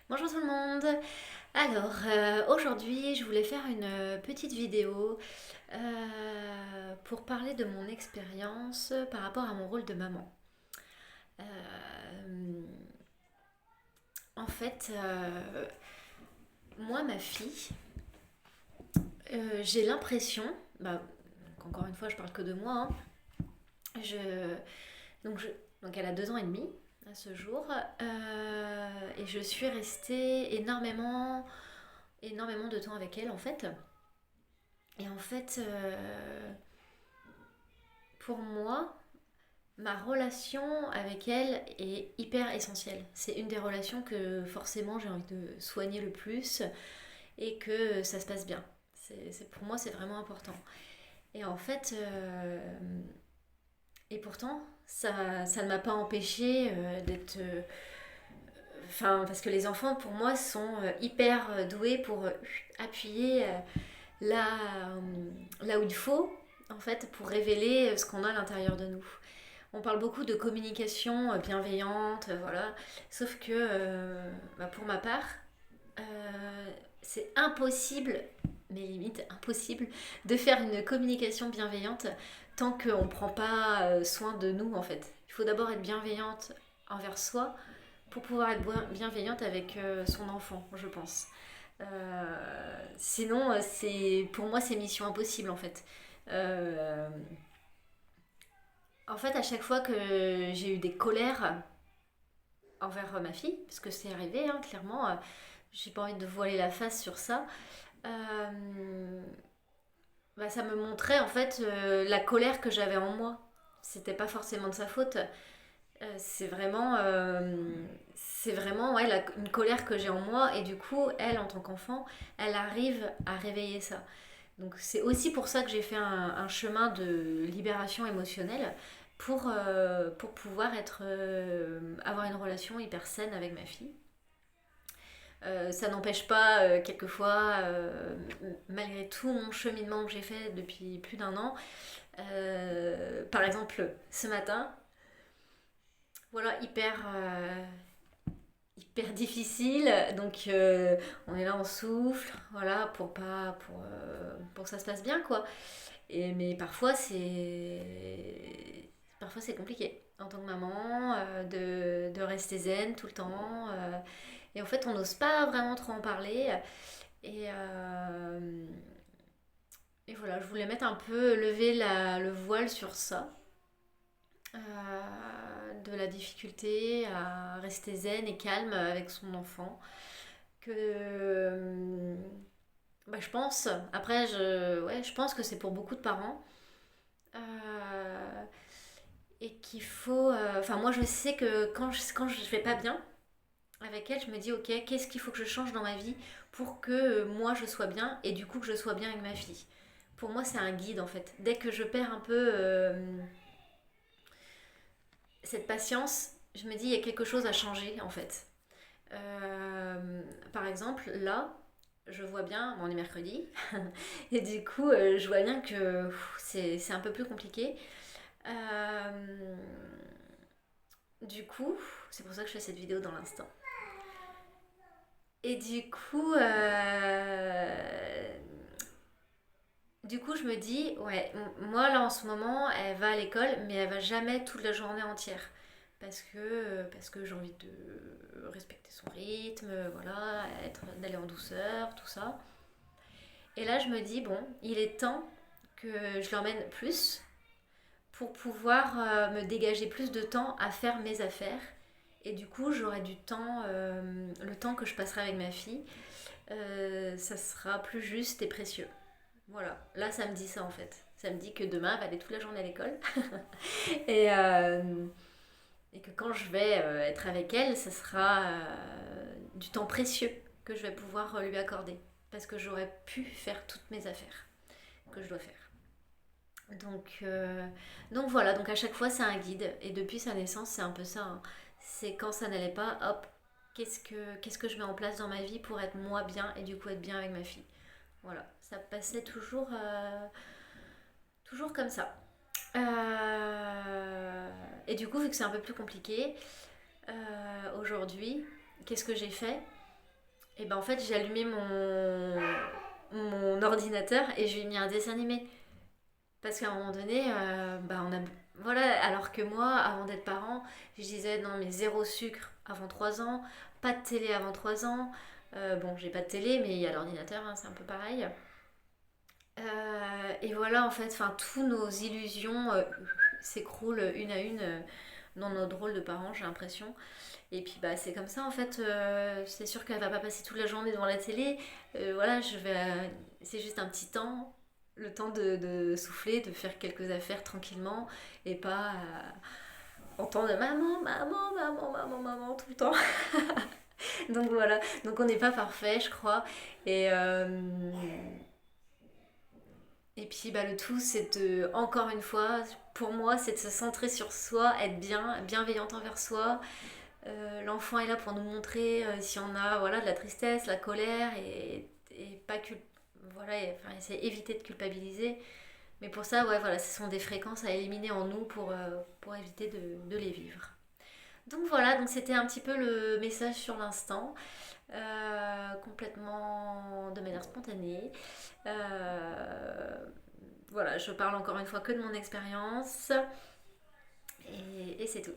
Bonjour tout le monde. Alors, aujourd'hui, je voulais faire une petite vidéo pour parler de mon expérience par rapport à mon rôle de maman. Euh, En fait, moi, ma fille, j'ai l'impression, bah, encore une fois, je parle que de moi, hein, je, donc, je, donc elle a 2 ans et demi à ce jour, et je suis restée énormément de temps avec elle en fait. Et en fait, pour moi, ma relation avec elle est hyper essentielle. C'est une des relations que forcément j'ai envie de soigner le plus et que ça se passe bien. Pour moi, c'est vraiment important. Et en fait, et pourtant, ça ne m'a pas empêché d'être. Enfin, parce que les enfants, pour moi, sont hyper doués pour appuyer là, là où il faut, en fait, pour révéler ce qu'on a à l'intérieur de nous. On parle beaucoup de communication bienveillante, voilà. Sauf que, pour ma part, c'est impossible, mais limite impossible, de faire une communication bienveillante tant qu'on ne prend pas soin de nous, en fait. Il faut d'abord être bienveillante envers soi pour pouvoir être bienveillante avec son enfant, je pense. Sinon, pour moi, c'est mission impossible, en fait. Euh, En fait, à chaque fois que j'ai eu des colères envers ma fille, parce que c'est arrivé, hein, clairement, j'ai pas envie de voiler la face sur ça, euh, ça me montrait en fait la colère que j'avais en moi. C'était pas forcément de sa faute. C'est vraiment ouais, une colère que j'ai en moi, et du coup, elle, en tant qu'enfant, elle arrive à réveiller ça. Donc c'est aussi pour ça que j'ai fait un chemin de libération émotionnelle pour pouvoir avoir une relation hyper saine avec ma fille. Ça n'empêche pas, quelquefois, malgré tout mon cheminement que j'ai fait depuis plus d'un an, par exemple ce matin, voilà, hyper difficile. Donc on est là, on souffle, voilà, pour que ça se passe bien, quoi. Mais parfois c'est compliqué en tant que maman de rester zen tout le temps. Et en fait, on n'ose pas vraiment trop en parler. Et, euh, et voilà, je voulais mettre un peu, lever le voile sur ça. De la difficulté à rester zen et calme avec son enfant. Que je pense, après, ouais, je pense que c'est pour beaucoup de parents. Euh, et qu'il faut. Enfin, moi, je sais que quand je vais pas bien avec elle, je me dis, ok, qu'est-ce qu'il faut que je change dans ma vie pour que moi je sois bien et du coup que je sois bien avec ma fille. Pour moi, c'est un guide en fait. Dès que je perds un peu cette patience, je me dis, il y a quelque chose à changer en fait. Par exemple, là, je vois bien, bon, on est mercredi, et du coup, je vois bien que c'est un peu plus compliqué. Euh, du coup, c'est pour ça que je fais cette vidéo dans l'instant. Et du coup, je me dis, ouais, moi là en ce moment, elle va à l'école, mais elle va jamais toute la journée entière. Parce que j'ai envie de respecter son rythme, voilà, d'aller en douceur, tout ça. Et là, je me dis, bon, il est temps que je l'emmène plus pour pouvoir me dégager plus de temps à faire mes affaires. Et du coup, j'aurai du temps, le temps que je passerai avec ma fille, ça sera plus juste et précieux. Voilà, là ça me dit ça en fait. Ça me dit que demain elle va aller toute la journée à l'école et, euh, et que quand je vais être avec elle, ça sera du temps précieux que je vais pouvoir lui accorder parce que j'aurais pu faire toutes mes affaires que je dois faire. Donc, euh, donc voilà, donc à chaque fois c'est un guide et depuis sa naissance c'est un peu ça, hein. C'est quand ça n'allait pas, hop, qu'est-ce que je mets en place dans ma vie pour être moi bien et du coup être bien avec ma fille. Voilà, ça passait toujours comme ça. Et du coup, vu que c'est un peu plus compliqué, aujourd'hui, qu'est-ce que j'ai fait? Et ben en fait, j'ai allumé mon ordinateur et je lui ai mis un dessin animé. Parce qu'à un moment donné, bah on a. Voilà, alors que moi, avant d'être parent, je disais non, mais zéro sucre avant 3 ans, pas de télé avant 3 ans. Bon, j'ai pas de télé, mais il y a l'ordinateur, hein, c'est un peu pareil. Et voilà, en fait, enfin, tous nos illusions s'écroulent une à une dans notre rôle de parent, j'ai l'impression. Et puis, bah, c'est comme ça, en fait. C'est sûr qu'elle va pas passer toute la journée devant la télé. Voilà, c'est juste un petit temps, le temps de souffler, de faire quelques affaires tranquillement et pas entendre maman, maman, maman, maman, maman tout le temps. Donc voilà, donc on n'est pas parfait, je crois. Et, et puis bah, le tout, c'est de, encore une fois, pour moi, c'est de se centrer sur soi, être bienveillante envers soi. L'enfant est là pour nous montrer si on a voilà, de la tristesse, la colère et pas voilà, enfin, essayer éviter de culpabiliser. Mais pour ça, ouais, voilà, ce sont des fréquences à éliminer en nous pour éviter de les vivre. Donc voilà, donc c'était un petit peu le message sur l'instant, complètement de manière spontanée. Euh, voilà, je parle encore une fois que de mon expérience et c'est tout.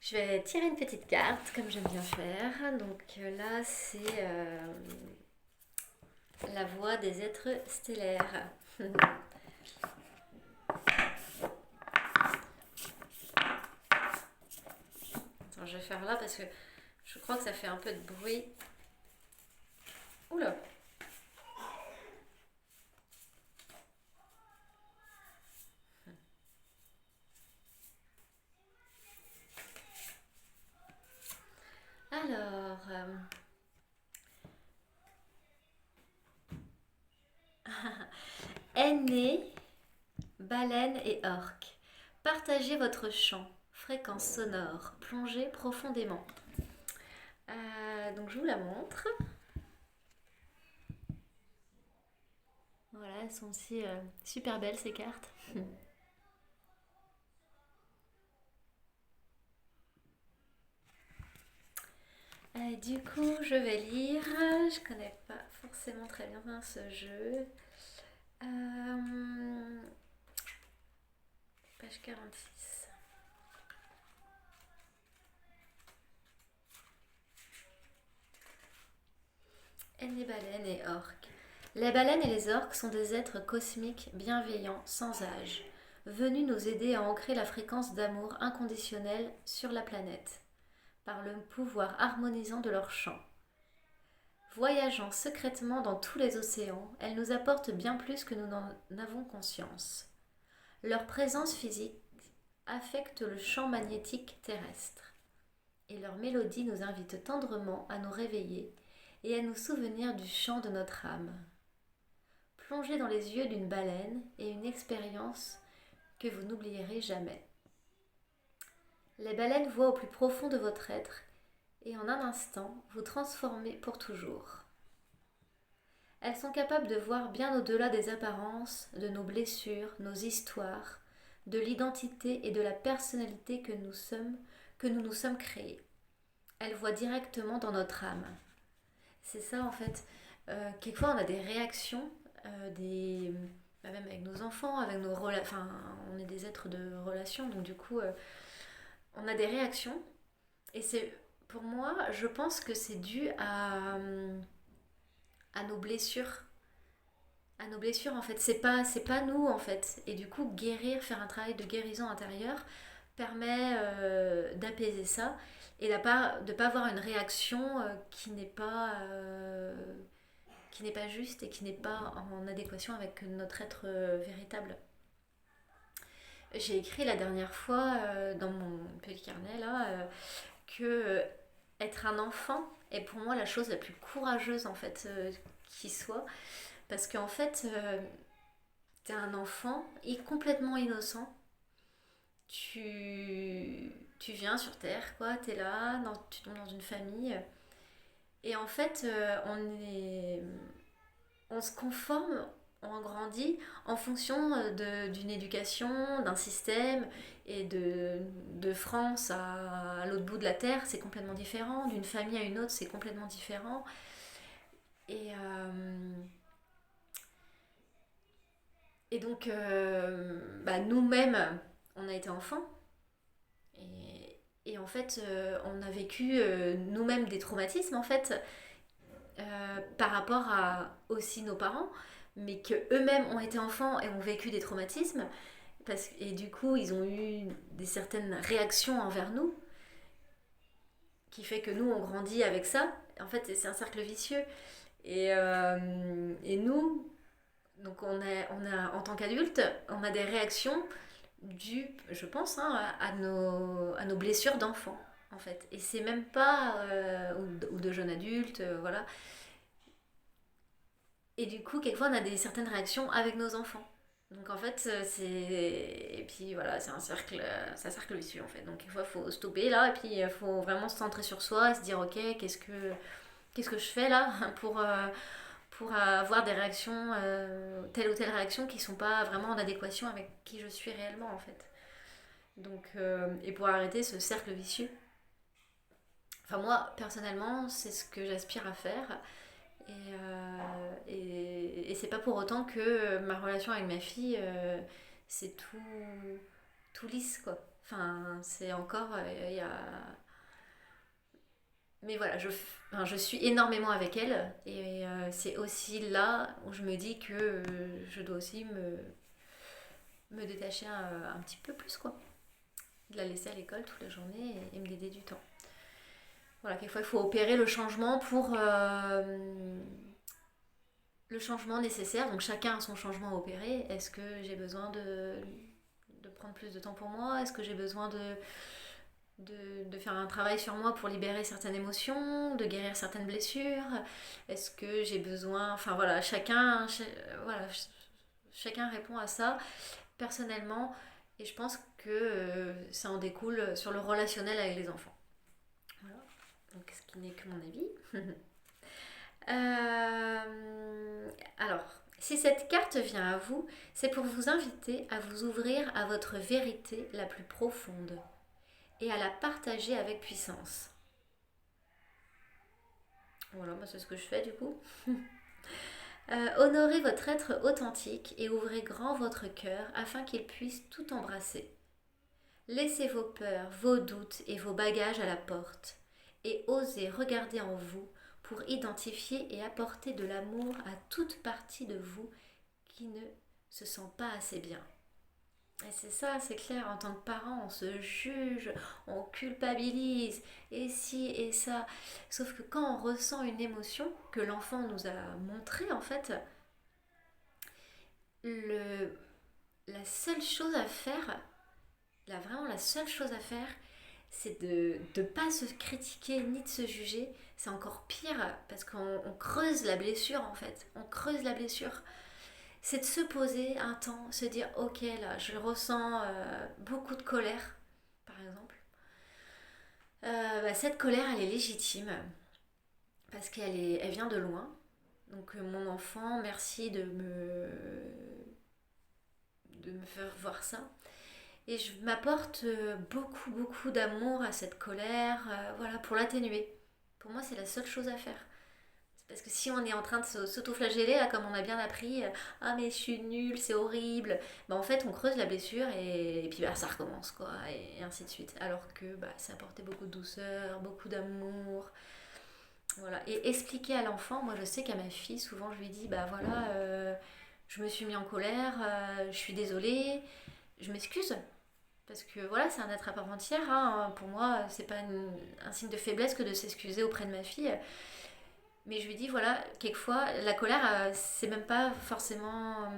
Je vais tirer une petite carte comme j'aime bien faire. Donc là, c'est la voix des êtres stellaires. Attends, je vais faire là parce que je crois que ça fait un peu de bruit. Oula! Alors, aîné, baleine et orque. Partagez votre chant, fréquence sonore, plongez profondément. Donc je vous la montre. Voilà, elles sont aussi super belles ces cartes. Du coup, je vais lire. Je connais pas forcément très bien ce jeu. Euh, Page 46. Les baleines et orques. Les baleines et les orques sont des êtres cosmiques bienveillants sans âge, venus nous aider à ancrer la fréquence d'amour inconditionnel sur la planète, par le pouvoir harmonisant de leur chant. Voyageant secrètement dans tous les océans, elles nous apportent bien plus que nous n'en avons conscience. Leur présence physique affecte le champ magnétique terrestre, et leur mélodie nous invite tendrement à nous réveiller et à nous souvenir du chant de notre âme. Plongez dans les yeux d'une baleine et une expérience que vous n'oublierez jamais. Les baleines voient au plus profond de votre être et en un instant vous transformer pour toujours. Elles sont capables de voir bien au-delà des apparences, de nos blessures, nos histoires, de l'identité et de la personnalité que nous nous sommes créés. Elles voient directement dans notre âme. C'est ça en fait. Quelquefois on a des réactions, même avec nos enfants, avec nos enfin, on est des êtres de relation, donc du coup on a des réactions. Et c'est pour moi, je pense que c'est dû à nos blessures. À nos blessures en fait. C'est pas nous en fait. Et du coup, faire un travail de guérison intérieure permet d'apaiser ça et de pas avoir une réaction qui n'est pas juste et qui n'est pas en adéquation avec notre être véritable. J'ai écrit la dernière fois dans mon petit carnet là que être un enfant est pour moi la chose la plus courageuse en fait qui soit parce qu'en fait t'es un enfant complètement innocent. Tu viens sur terre quoi, t'es là, tu tombes dans une famille et en fait on se conforme, on grandit en fonction d'une éducation, d'un système, et de France à l'autre bout de la terre, c'est complètement différent, d'une famille à une autre, c'est complètement différent. Et, et donc, nous-mêmes, on a été enfants. Et en fait, on a vécu nous-mêmes des traumatismes, en fait, par rapport à aussi nos parents, mais que eux-mêmes ont été enfants et ont vécu des traumatismes, et du coup, ils ont eu des certaines réactions envers nous, qui fait que nous, on grandit avec ça. En fait, c'est un cercle vicieux. Et nous, donc en tant qu'adultes, on a des réactions dues, je pense, hein, à nos blessures d'enfants, en fait. Et c'est même pas, ou de jeunes adultes, voilà. Et du coup, quelquefois, on a certaines réactions avec nos enfants. Donc en fait, c'est. Et puis voilà, c'est un cercle vicieux en fait. Donc il faut stopper là, et puis il faut vraiment se centrer sur soi et se dire ok, qu'est-ce que je fais là pour avoir des réactions, telle ou telle réaction qui sont pas vraiment en adéquation avec qui je suis réellement en fait. Donc, et pour arrêter ce cercle vicieux. Enfin moi, personnellement, c'est ce que j'aspire à faire. Et c'est pas pour autant que ma relation avec ma fille, c'est tout lisse, quoi. Enfin, c'est encore. Il y a... Mais voilà, enfin, je suis énormément avec elle. Et c'est aussi là où je me dis que je dois aussi me détacher un petit peu plus, quoi. De la laisser à l'école toute la journée et me dédier du temps. Voilà, quelquefois il faut opérer le changement pour le changement nécessaire. Donc chacun a son changement à opérer. Est-ce que j'ai besoin de prendre plus de temps pour moi? Est-ce que j'ai besoin de faire un travail sur moi pour libérer certaines émotions, de guérir certaines blessures? Est-ce que j'ai besoin... Enfin voilà, voilà, chacun répond à ça personnellement. Et je pense que ça en découle sur le relationnel avec les enfants. Voilà. Donc ce qui n'est que mon avis. Alors, si cette carte vient à vous, c'est pour vous inviter à vous ouvrir à votre vérité la plus profonde et à la partager avec puissance. Voilà, moi c'est ce que je fais du coup. Honorez votre être authentique et ouvrez grand votre cœur afin qu'il puisse tout embrasser. Laissez vos peurs, vos doutes et vos bagages à la porte et osez regarder en vous pour identifier et apporter de l'amour à toute partie de vous qui ne se sent pas assez bien. Et c'est ça, c'est clair, en tant que parent, on se juge, on culpabilise, et ci et ça. Sauf que quand on ressent une émotion que l'enfant nous a montrée, en fait, le, la seule chose à faire, vraiment la seule chose à faire, c'est de ne pas se critiquer ni de se juger. C'est encore pire parce qu'on creuse la blessure en fait. On creuse la blessure. C'est de se poser un temps, se dire ok là je ressens beaucoup de colère par exemple. Cette colère elle est légitime parce elle vient de loin. Donc mon enfant, merci de me faire voir ça. Et je m'apporte beaucoup d'amour à cette colère, voilà, pour l'atténuer. Pour moi, c'est la seule chose à faire. Parce que si on est en train de s'auto-flageller, là, comme on a bien appris, ah mais je suis nulle, c'est horrible, bah en fait on creuse la blessure et puis bah, ça recommence quoi, et ainsi de suite. Alors que bah, ça apportait beaucoup de douceur, beaucoup d'amour. Voilà. Et expliquer à l'enfant, moi je sais qu'à ma fille, souvent je lui dis, bah voilà, je me suis mis en colère, je suis désolée, je m'excuse. Parce que voilà, c'est un être à part entière. Hein. Pour moi, c'est pas un signe de faiblesse que de s'excuser auprès de ma fille. Mais je lui dis, voilà, quelquefois, la colère, c'est même pas forcément.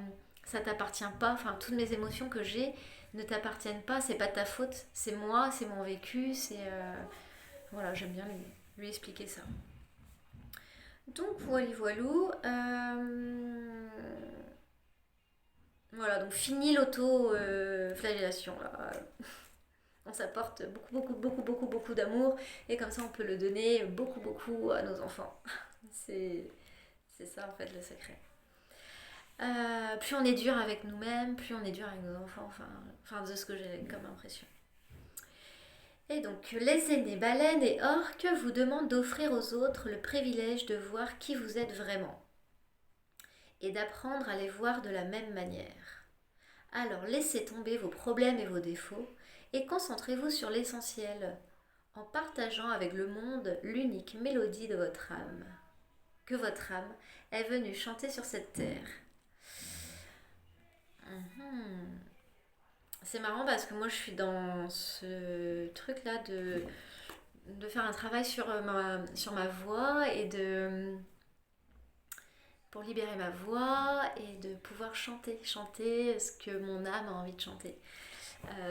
Ça t'appartient pas. Enfin, toutes mes émotions que j'ai ne t'appartiennent pas. C'est pas de ta faute. C'est moi, c'est mon vécu. Voilà, j'aime bien lui expliquer ça. Donc, voilou. Voilà, donc fini l'auto-flagellation. Là. On s'apporte beaucoup d'amour et comme ça on peut le donner beaucoup à nos enfants. C'est, c'est ça en fait le secret. Plus on est dur avec nous-mêmes, plus on est dur avec nos enfants, enfin de ce que j'ai comme impression. Et donc, les aînés baleines et orques vous demandent d'offrir aux autres le privilège de voir qui vous êtes vraiment et d'apprendre à les voir de la même manière. Alors, laissez tomber vos problèmes et vos défauts et concentrez-vous sur l'essentiel en partageant avec le monde l'unique mélodie de votre âme, que votre âme est venue chanter sur cette terre. Mhm. C'est marrant parce que moi je suis dans ce truc là de faire un travail sur ma voix et pour libérer ma voix et de pouvoir chanter ce que mon âme a envie de chanter.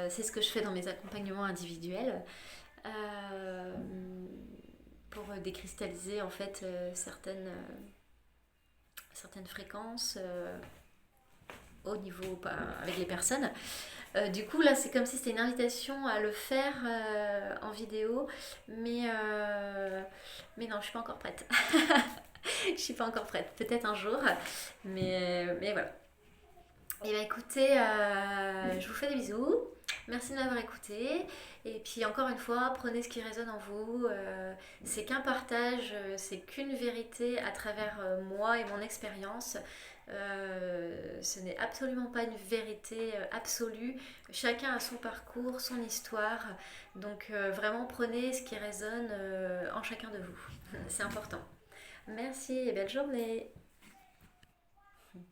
C'est ce que je fais dans mes accompagnements individuels euh, pour décristalliser en fait certaines fréquences au niveau avec les personnes. Du coup, là, c'est comme si c'était une invitation à le faire en vidéo, mais non, je suis pas encore prête. Je suis pas encore prête. Peut-être un jour, mais voilà. Et bah écoutez, je vous fais des bisous. Merci de m'avoir écouté. Et puis encore une fois, prenez ce qui résonne en vous. C'est qu'un partage, c'est qu'une vérité à travers moi et mon expérience. Ce n'est absolument pas une vérité absolue. Chacun a son parcours, son histoire. Donc vraiment prenez ce qui résonne en chacun de vous. C'est important. Merci et belle journée.